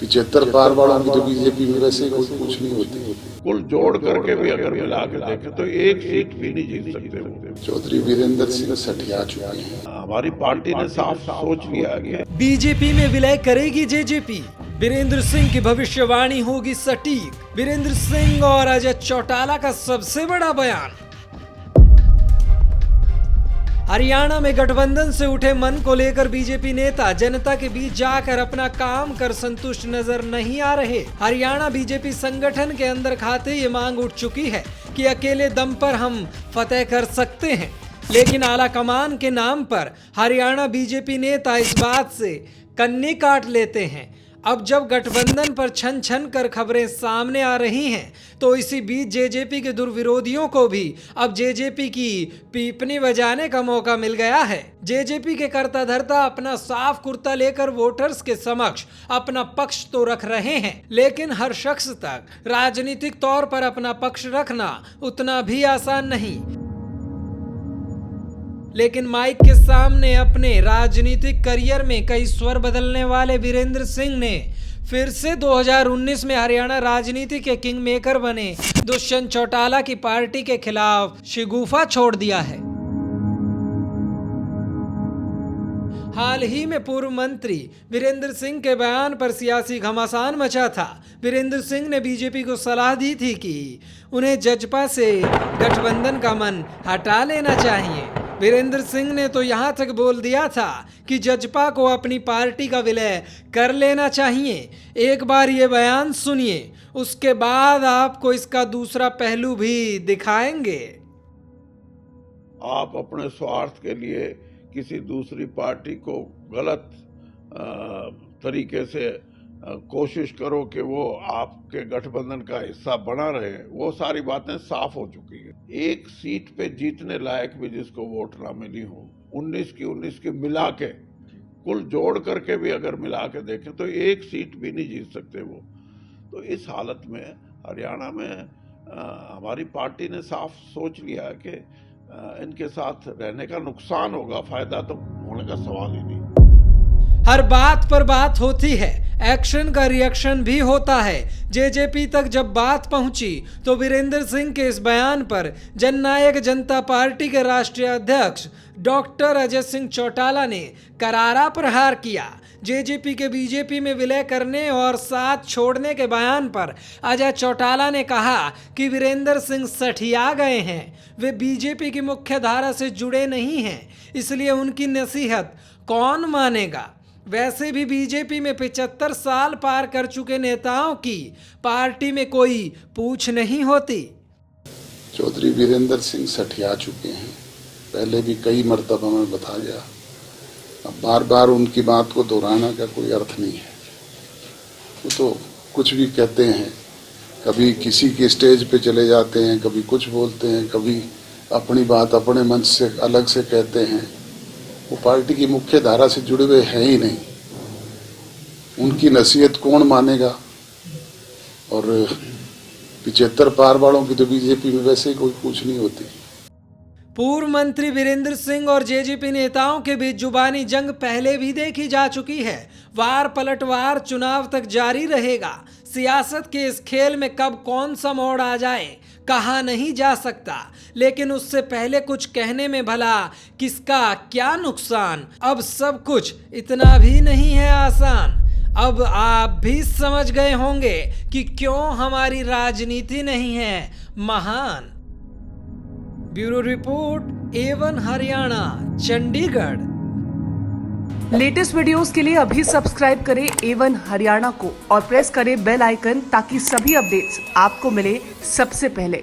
75 पार वालों की तो बीजेपी में वैसे कोई कुछ नहीं होती। कुल जोड़ करके भी अगर मिला के देखें तो एक सीट भी नहीं जीत सकते वो। चौधरी वीरेंद्र सिंह सठिया चुके हैं। हमारी पार्टी ने साफ सोच लिया कि बीजेपी में विलय करेगी जेजेपी। वीरेंद्र सिंह की भविष्यवाणी होगी सटीक। वीरेंद्र सिंह और अजय चौटाला का सबसे बड़ा बयान। हरियाणा में गठबंधन से उठे मन को लेकर बीजेपी नेता जनता के बीच जाकर अपना काम कर संतुष्ट नजर नहीं आ रहे। हरियाणा बीजेपी संगठन के अंदर खाते ये मांग उठ चुकी है कि अकेले दम पर हम फतेह कर सकते हैं, लेकिन आला कमान के नाम पर हरियाणा बीजेपी नेता इस बात से कन्नी काट लेते हैं। अब जब गठबंधन पर छन छन कर खबरें सामने आ रही हैं, तो इसी बीच जेजेपी के दुर्विरोधियों को भी अब जेजेपी की पीपनी बजाने का मौका मिल गया है। जेजेपी के कर्ता धर्ता अपना साफ कुर्ता लेकर वोटर्स के समक्ष अपना पक्ष तो रख रहे हैं, लेकिन हर शख्स तक राजनीतिक तौर पर अपना पक्ष रखना उतना भी आसान नहीं। लेकिन माइक के सामने अपने राजनीतिक करियर में कई स्वर बदलने वाले वीरेंद्र सिंह ने फिर से 2019 में हरियाणा राजनीति के किंग मेकर बने दुष्यंत चौटाला की पार्टी के खिलाफ शिगुफा छोड़ दिया है। हाल ही में पूर्व मंत्री वीरेंद्र सिंह के बयान पर सियासी घमासान मचा था। वीरेंद्र सिंह ने बीजेपी को सलाह दी थी कि उन्हें जजपा से गठबंधन का मन हटा लेना चाहिए। वीरेंद्र सिंह ने तो यहां तक बोल दिया था कि जजपा को अपनी पार्टी का विलय कर लेना चाहिए। एक बार ये बयान सुनिए, उसके बाद आपको इसका दूसरा पहलू भी दिखाएंगे। आप अपने स्वार्थ के लिए किसी दूसरी पार्टी को गलत तरीके से कोशिश करो कि वो आपके गठबंधन का हिस्सा बना रहे, वो सारी बातें साफ हो चुकी है। एक सीट पे जीतने लायक भी जिसको वोट ना मिली हो, 19 की मिला के कुल जोड़ करके भी अगर मिला के देखें तो एक सीट भी नहीं जीत सकते वो। तो इस हालत में हरियाणा में हमारी पार्टी ने साफ सोच लिया कि इनके साथ रहने का नुकसान होगा, फायदा तो होने का सवाल ही नहीं। हर बात पर बात होती है, एक्शन का रिएक्शन भी होता है। जेजेपी तक जब बात पहुंची तो वीरेंद्र सिंह के इस बयान पर जननायक जनता पार्टी के राष्ट्रीय अध्यक्ष डॉक्टर अजय सिंह चौटाला ने करारा प्रहार किया। जेजेपी के बीजेपी में विलय करने और साथ छोड़ने के बयान पर अजय चौटाला ने कहा कि वीरेंद्र सिंह सठिया गए हैं, वे बीजेपी की मुख्य धारा से जुड़े नहीं हैं, इसलिए उनकी नसीहत कौन मानेगा। वैसे भी बीजेपी में 75 साल पार कर चुके नेताओं की पार्टी में कोई पूछ नहीं होती। चौधरी वीरेंद्र सिंह सठिया चुके हैं, पहले भी कई मर्तबा में बता गया। अब बार बार उनकी बात को दोहराना का कोई अर्थ नहीं है। वो तो कुछ भी कहते हैं, कभी किसी के स्टेज पे चले जाते हैं, कभी कुछ बोलते हैं, कभी अपनी बात अपने मंच से अलग से कहते हैं। वो पार्टी की मुख्य धारा से जुड़े हुए हैं ही नहीं, उनकी नसीहत कौन मानेगा। और 75 पार वालों की तो बीजेपी में वैसे ही कोई पूछ नहीं होती। पूर्व मंत्री वीरेंद्र सिंह और जेजेपी नेताओं के बीच जुबानी जंग पहले भी देखी जा चुकी है। वार पलटवार चुनाव तक जारी रहेगा। सियासत के इस खेल में कब कौन सा मोड़ आ जाए कहा नहीं जा सकता, लेकिन उससे पहले कुछ कहने में भला किसका क्या नुकसान। अब सब कुछ इतना भी नहीं है आसान। अब आप भी समझ गए होंगे कि क्यों हमारी राजनीति नहीं है महान। Bureau report, A1 Haryana, Chandigarh. Latest videos के लिए अभी सब्सक्राइब करें A1 हरियाणा को और प्रेस करें बेल आइकन ताकि सभी अपडेट्स आपको मिले सबसे पहले।